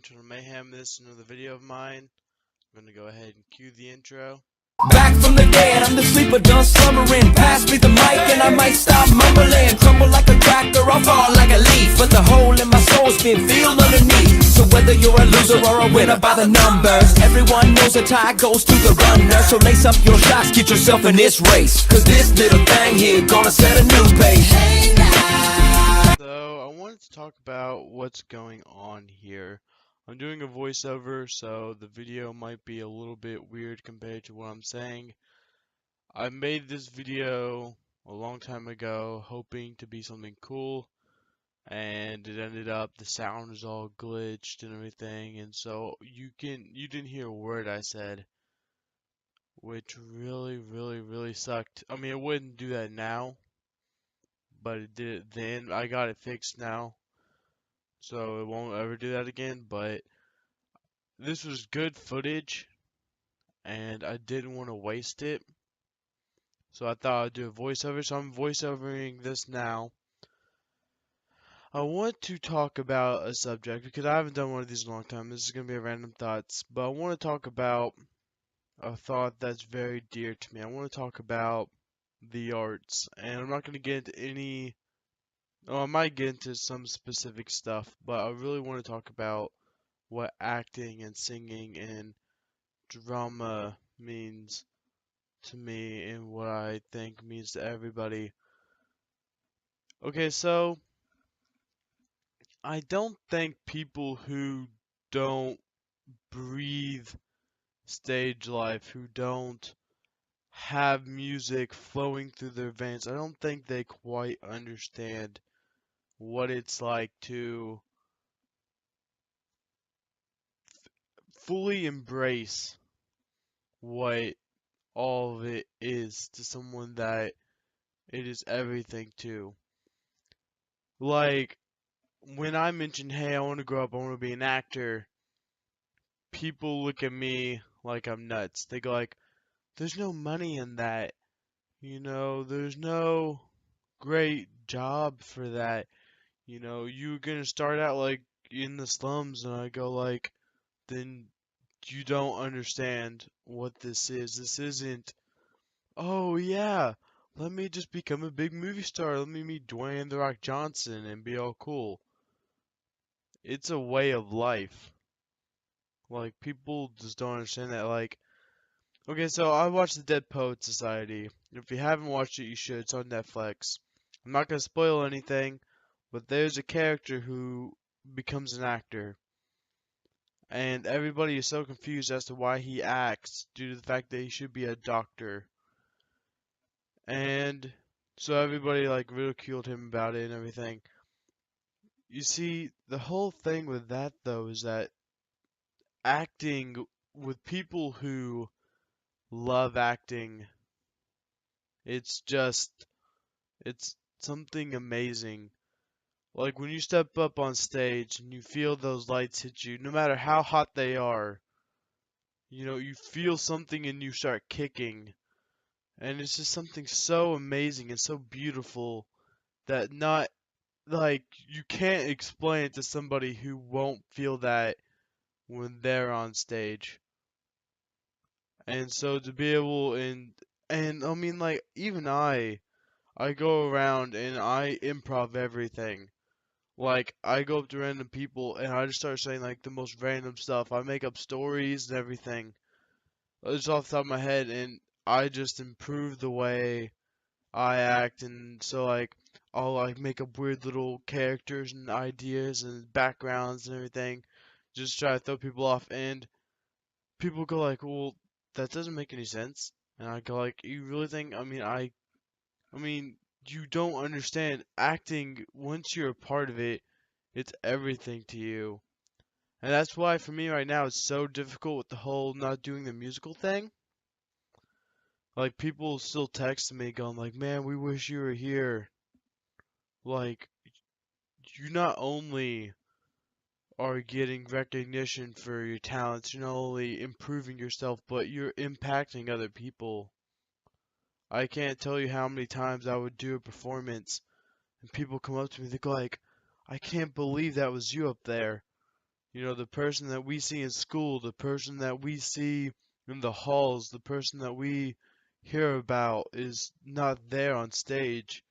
channel Mayhem. This is another video of mine. I'm gonna go ahead and cue the intro. Back from the dead, I'm the sleeper done slumbering. Pass me the mic and I might stop mumbling. Crumble like a cracker, I'll fall like a leaf. But the hole in my soul's been filled underneath. So whether you're a loser or a winner by the numbers, everyone knows the tie goes to the runner. So lace up your shots, get yourself in this race, cause this little thing here gonna set a new pace. So I wanted to talk about what's going on here. I'm doing a voiceover, so the video might be a little bit weird compared to what I'm saying. I made this video a long time ago hoping to be something cool, and it ended up the sound is all glitched and everything, and so you didn't hear a word I said, which really sucked. I mean, it wouldn't do that now, but it did it then. I got it fixed now, so it won't ever do that again. But this was good footage, and I didn't want to waste it, so I thought I'd do a voiceover. So I'm voiceovering this now. I want to talk about a subject because I haven't done one of these in a long time. This is gonna be a random thoughts, but I want to talk about a thought that's very dear to me. I want to talk about the arts, and I'm not gonna get into any. Oh, I might get into some specific stuff, but I really want to talk about what acting and singing and drama means to me and what I think means to everybody. Okay, so I don't think people who don't breathe stage life, who don't have music flowing through their veins, I don't think they quite understand what it's like to fully embrace what all of it is to someone that it is everything to. Like, when I mention, hey, I want to grow up, I want to be an actor, people look at me like I'm nuts. They go like, there's no money in that. There's no great job for that. You're gonna start out like in the slums, and I go like, then you don't understand what this is. This isn't, oh yeah, let me just become a big movie star. Let me meet Dwayne The Rock Johnson and be all cool. It's a way of life. Like, people just don't understand that. Like, okay, so I watched The Dead Poet Society. If you haven't watched it, you should. It's on Netflix. I'm not gonna spoil anything, but there's a character who becomes an actor. And everybody is so confused as to why he acts due to the fact that he should be a doctor. And so everybody like ridiculed him about it and everything. You see, the whole thing with that though is that acting with people who love acting, it's it's something amazing. Like when you step up on stage and you feel those lights hit you, no matter how hot they are, you feel something and you start kicking. And it's just something so amazing and so beautiful that not like you can't explain it to somebody who won't feel that when they're on stage. And so to be able and I mean like even I go around and I improv everything. Like I go up to random people and I just start saying like the most random stuff. I make up stories and everything. It's off the top of my head, and I just improve the way I act, and so like I'll like make up weird little characters and ideas and backgrounds and everything, just try to throw people off, and people go like, "Well, that doesn't make any sense." And I go like, "You really think? I mean, you don't understand acting. Once you're a part of it, it's everything to you." And that's why for me right now it's so difficult with the whole not doing the musical thing. Like people still text me going like, "Man, we wish you were here." Like you not only are getting recognition for your talents, you're not only improving yourself, but you're impacting other people. I can't tell you how many times I would do a performance and people come up to me, they go like, "I can't believe that was you up there." You know, the person that we see in school, the person that we see in the halls, the person that we hear about is not there on stage,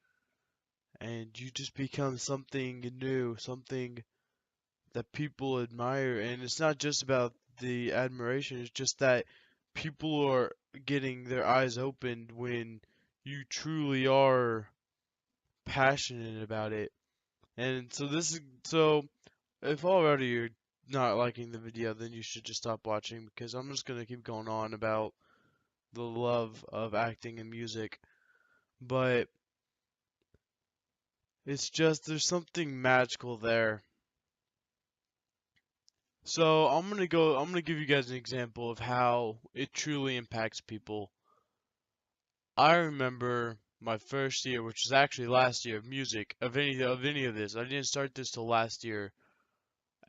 and you just become something new, something that people admire. And it's not just about the admiration, it's just that people are getting their eyes opened when you truly are passionate about it. And so this is so if already you're not liking the video, then you should just stop watching because I'm just gonna keep going on about the love of acting and music. But it's just there's something magical there. So I'm gonna give you guys an example of how it truly impacts people. I remember my first year, which was actually last year of music, of any of this. I didn't start this till last year,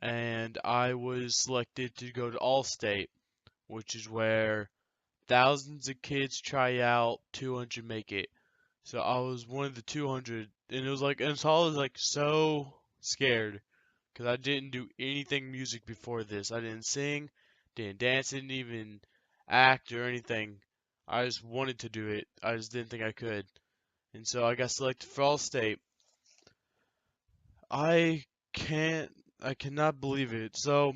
and I was selected to go to All-State, which is where thousands of kids try out, 200 make it. So I was one of the 200, and it was like, and so I was like so scared because I didn't do anything music before this. I didn't sing, didn't dance, didn't even act or anything. I just wanted to do it. I just didn't think I could. And so I got selected for All State. I can't, I cannot believe it. So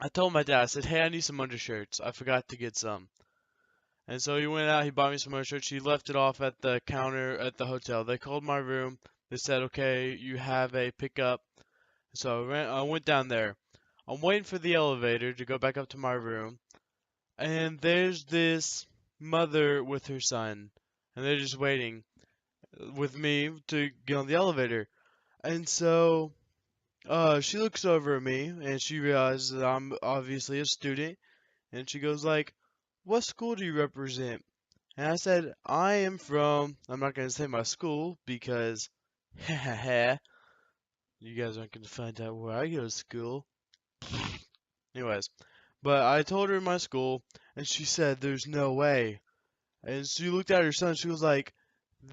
I told my dad, I said, hey, I need some undershirts. I forgot to get some. And so he went out, he bought me some undershirts. He left it off at the counter at the hotel. They called my room. They said, okay, you have a pickup. So I went down there. I'm waiting for the elevator to go back up to my room. And there's this mother with her son. And they're just waiting with me to get on the elevator. And so she looks over at me and she realizes that I'm obviously a student. And she goes like, what school do you represent? And I said, I am from, I'm not going to say my school because, you guys aren't going to find out where I go to school. Anyways, but I told her my school, and she said, there's no way. And she looked at her son, she was like,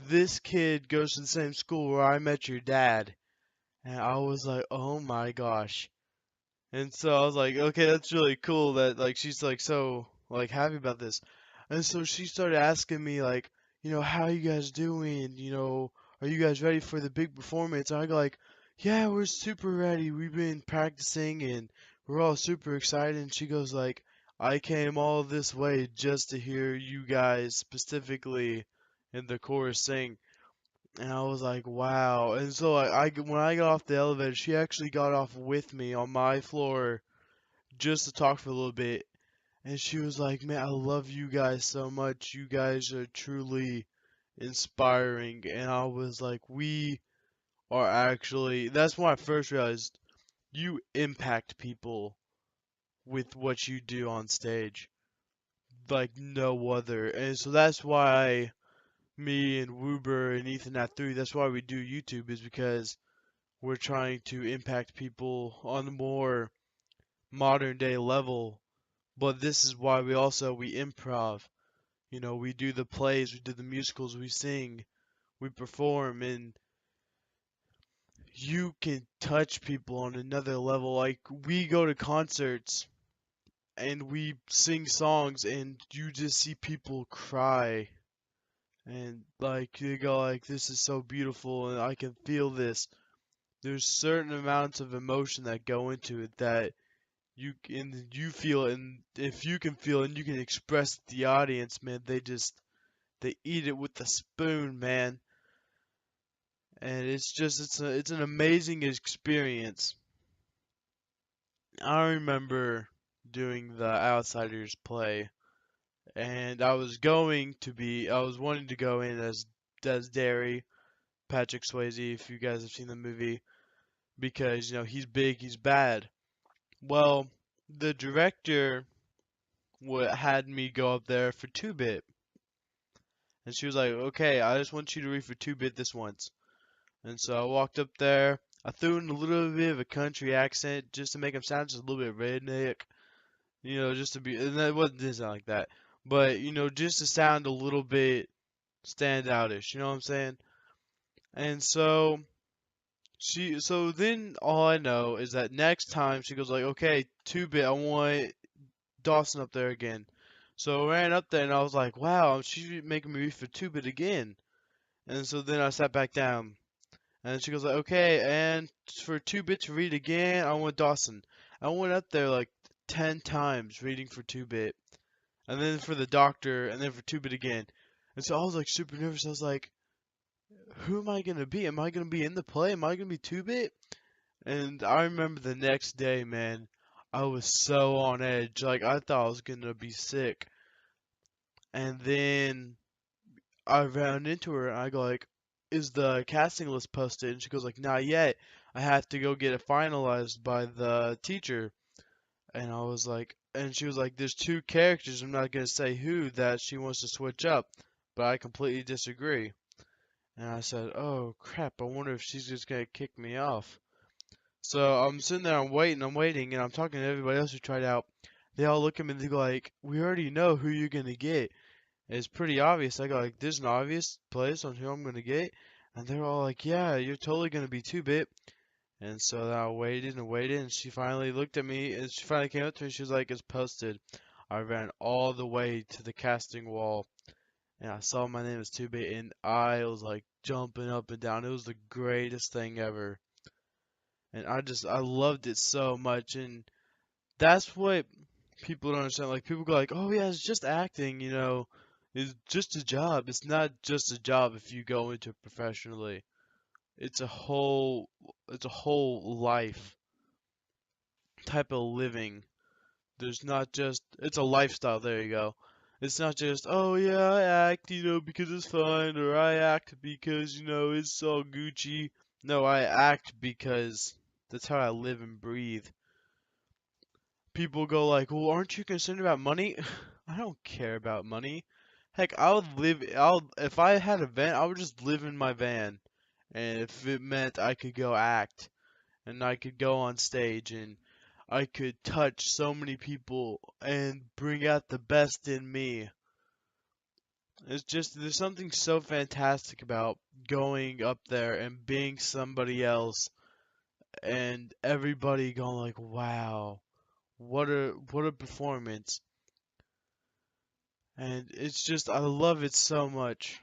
this kid goes to the same school where I met your dad. And I was like, oh my gosh. And so I was like, okay, that's really cool that like she's like so like happy about this. And so she started asking me like, how you guys doing? Are you guys ready for the big performance? And I go like, yeah, we're super ready. We've been practicing and we're all super excited. And she goes like, I came all this way just to hear you guys specifically in the chorus sing. And I was like, wow. And so when I got off the elevator, she actually got off with me on my floor just to talk for a little bit. And she was like, man, I love you guys so much. You guys are truly inspiring. And I was like, we are actually, that's when I first realized you impact people with what you do on stage like no other. And so that's why me and Woober and Ethan at 3, that's why we do YouTube, is because we're trying to impact people on a more modern day level. But this is why we improv. We do the plays, we do the musicals, we sing, we perform, and you can touch people on another level. Like we go to concerts and we sing songs and you just see people cry and like they go like this is so beautiful and I can feel this. There's certain amounts of emotion that go into it that you feel, and if you can feel and you can express to the audience, man, they eat it with a spoon, man. And it's an amazing experience. I remember doing the Outsiders play, and I was wanting to go in as Derry, Patrick Swayze, if you guys have seen the movie, because he's big, he's bad. Well, the director had me go up there for 2-bit. And she was like, okay, I just want you to read for 2-bit this once. And so I walked up there. I threw in a little bit of a country accent just to make him sound just a little bit redneck. Just to be, and that didn't sound like that. But, just to sound a little bit standoutish, you know what I'm saying? And so So then all I know is that next time she goes like, okay, 2-bit, I want Dawson up there again. So I ran up there and I was like, wow, she's making me reach for 2-bit again. And so then I sat back down. And she goes like, okay, and for 2-bit to read again, I want Dawson. I went up there like 10 times reading for 2-bit. And then for the doctor, and then for 2-bit again. And so I was like super nervous. I was like, who am I gonna be? Am I gonna be in the play? Am I gonna be 2-bit? And I remember the next day, man, I was so on edge. Like I thought I was gonna be sick. And then I ran into her and I go like, "Is the casting list posted?" And she goes like, "Not yet. I have to go get it finalized by the teacher." And I was like, and she was like, "There's two characters. I'm not gonna say who that she wants to switch up, but I completely disagree." And I said, "Oh crap! I wonder if she's just gonna kick me off." So I'm sitting there, I'm waiting, and I'm talking to everybody else who tried out. They all look at me and they go like, "We already know who you're gonna get." It's pretty obvious. I go like, "There's an obvious place on who I'm gonna get," and they're all like, "Yeah, you're totally gonna be 2-bit." And so then I waited and waited, and she finally looked at me, and she finally came up to me. She was like, "It's posted." I ran all the way to the casting wall, and I saw my name was 2-bit, and I was like jumping up and down. It was the greatest thing ever, and I loved it so much, and that's what people don't understand. Like people go like, "Oh yeah, it's just acting, it's just a job." It's not just a job if you go into it professionally. It's a whole it's a whole life type of living. There's not just it's a lifestyle, there you go. It's not just, "Oh yeah, I act, because it's fun," or "I act because, it's all Gucci." No, I act because that's how I live and breathe. People go like, "Well, aren't you concerned about money?" I don't care about money. Heck, I'll if I had a van, I would just live in my van. And if it meant I could go act and I could go on stage and I could touch so many people and bring out the best in me. It's just there's something so fantastic about going up there and being somebody else and everybody going like, "Wow. What a performance." And it's just I love it so much.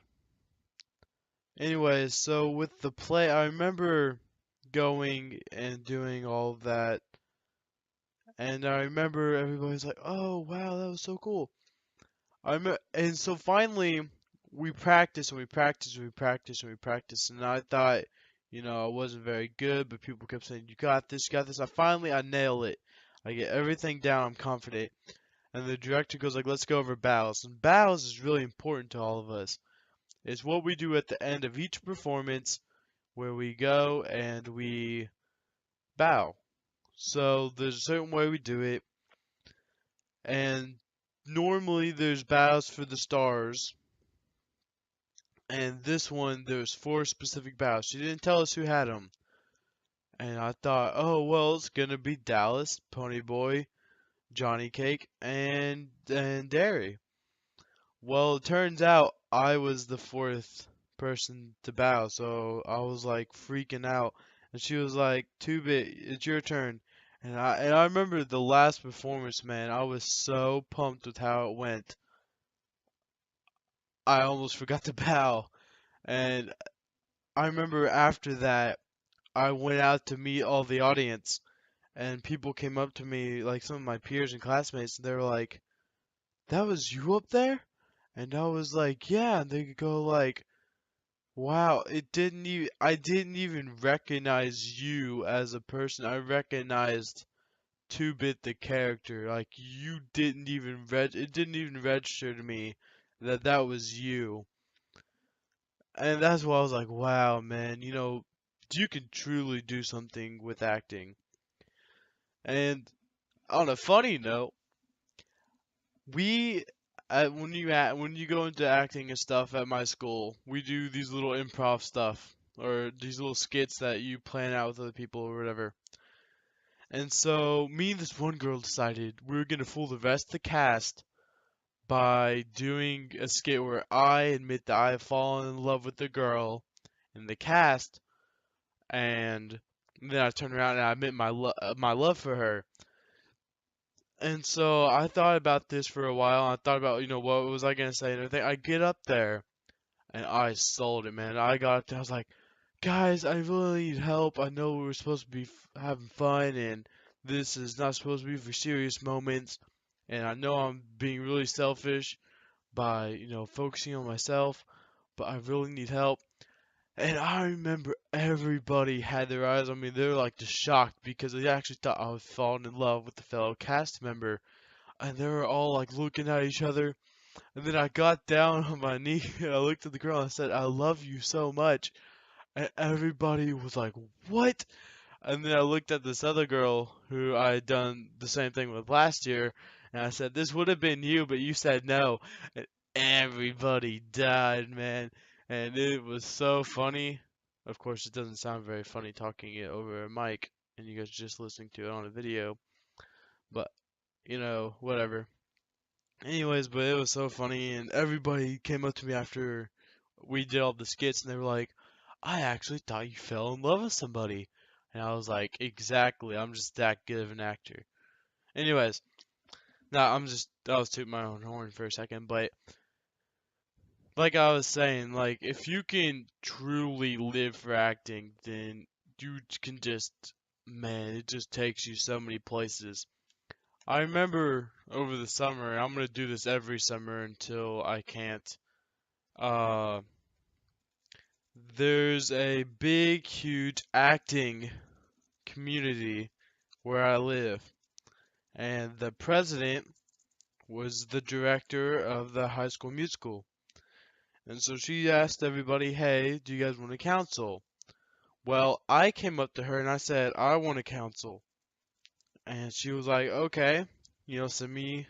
Anyways, so with the play, I remember going and doing all of that, and I remember everybody's like, "Oh wow, that was so cool." And so finally we practiced and we practiced and we practiced and we practiced, and I thought, I wasn't very good, but people kept saying, "You got this, you got this." I nail it. I get everything down. I'm confident. And the director goes like, "Let's go over bows." And bows is really important to all of us. It's what we do at the end of each performance where we go and we bow. So there's a certain way we do it, and normally there's bows for the stars, and this one there's 4 specific bows. She didn't tell us who had them, and I thought, oh well, it's gonna be Dallas, Ponyboy, Johnny Cake, and Derry. Well, it turns out I was the fourth person to bow, so I was like freaking out. And she was like, "2-bit, it's your turn." And I remember the last performance, man. I was so pumped with how it went. I almost forgot to bow. And I remember after that, I went out to meet all the audience, and people came up to me, like some of my peers and classmates, and they were like, "That was you up there?" And I was like, "Yeah." And they could go like, "Wow, I didn't even recognize you as a person. I recognized 2-bit the character. Like you didn't even it didn't even register to me that that was you." And that's why I was like, "Wow, man, you can truly do something with acting." And on a funny note, we when you go into acting and stuff at my school, we do these little improv stuff or these little skits that you plan out with other people or whatever. And so me and this one girl decided we were gonna fool the rest of the cast by doing a skit where I admit that I have fallen in love with the girl in the cast, and then I turned around and I admit my love for her. And so I thought about this for a while. I thought about, what was I gonna say and everything. I get up there and I sold it, man. I got up there, I was like, guys, I really need help. I know we're supposed to be having fun, and this is not supposed to be for serious moments. And I know I'm being really selfish by, focusing on myself, but I really need help. And I remember everybody had their eyes on me. They were like just shocked because they actually thought I was falling in love with the fellow cast member. And they were all like looking at each other. And then I got down on my knee and I looked at the girl and I said, I love you so much. And everybody was like, what? And then I looked at this other girl who I had done the same thing with last year, and I said, this would have been you, but you said no. And everybody died, man. And it was so funny. Of course, it doesn't sound very funny talking it over a mic, and you guys are just listening to it on a video, but, whatever. Anyways, but it was so funny, and everybody came up to me after we did all the skits, and they were like, I actually thought you fell in love with somebody. And I was like, exactly, I'm just that good of an actor. Anyways, now I was tooting my own horn for a second, but like I was saying, like, if you can truly live for acting, then you can just, man, it just takes you so many places. I remember over the summer, I'm gonna do this every summer until I can't. Uh, there's a big, huge acting community where I live, and the president was the director of the High School Musical. And so she asked everybody, hey, do you guys want to counsel? Well, I came up to her and I said, I want to counsel. And she was like, okay, send me,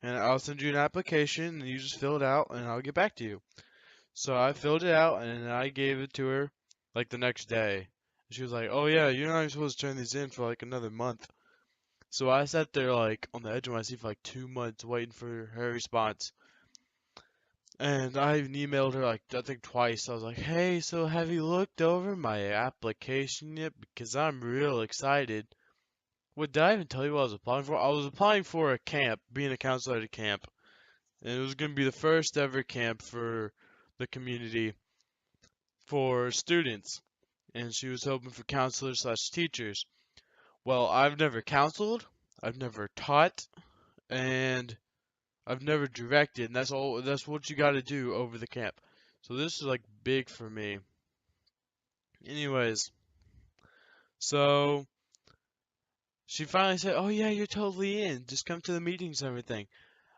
and I'll send you an application, and you just fill it out, and I'll get back to you. So I filled it out, and I gave it to her, like, the next day. She was like, oh yeah, you're not even supposed to turn these in for, like, another month. So I sat there, like, on the edge of my seat for, like, 2 months waiting for her response. And I even emailed her, like, I think twice. I was like, hey, so have you looked over my application yet? Because I'm real excited. What, did I even tell you what I was applying for? I was applying for a camp, being a counselor at a camp. And it was going to be the first ever camp for the community for students. And she was hoping for counselors slash teachers. Well, I've never counseled, I've never taught, and I've never directed, and that's what you gotta do over the camp. So this is like big for me. Anyways, so she finally said, oh yeah, you're totally in. Just come to the meetings and everything.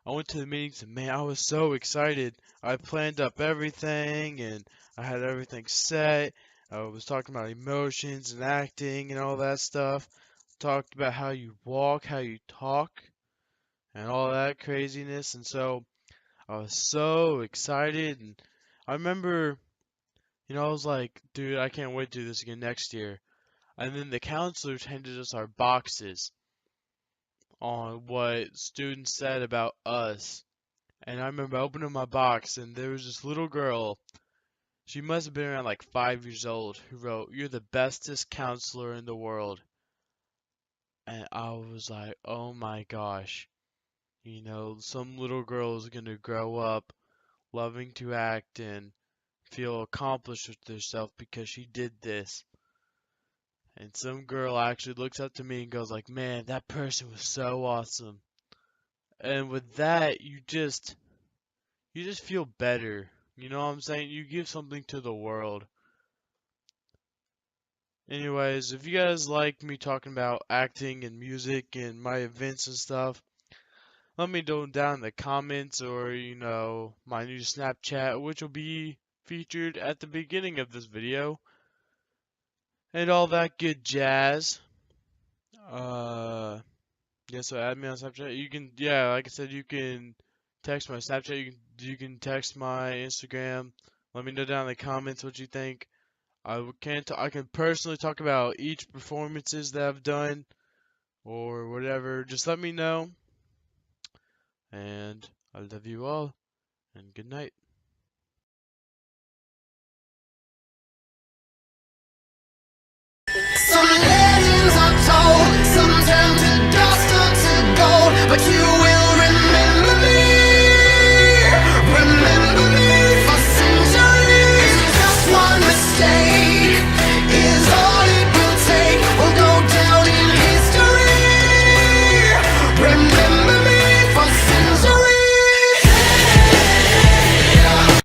I went to the meetings and man, I was so excited. I planned up everything and I had everything set. I was talking about emotions and acting and all that stuff. Talked about how you walk, how you talk, and all that craziness. And so I was so excited. And I remember, I was like, dude, I can't wait to do this again next year. And then the counselors handed us our boxes on what students said about us. And I remember opening my box, and there was this little girl. She must have been around like 5 years old, who wrote, you're the bestest counselor in the world. And I was like, oh my gosh. Some little girl is going to grow up loving to act and feel accomplished with herself because she did this. And some girl actually looks up to me and goes like, man, that person was so awesome. And with that, you just feel better. You know what I'm saying? You give something to the world. Anyways, if you guys like me talking about acting and music and my events and stuff, let me know down in the comments or, my new Snapchat, which will be featured at the beginning of this video. And all that good jazz. Uh, yeah, so add me on Snapchat. You can, yeah, like I said, you can text my Snapchat. You can text my Instagram. Let me know down in the comments what you think. I can personally talk about each performances that I've done or whatever. Just let me know. And I love you all. And good night.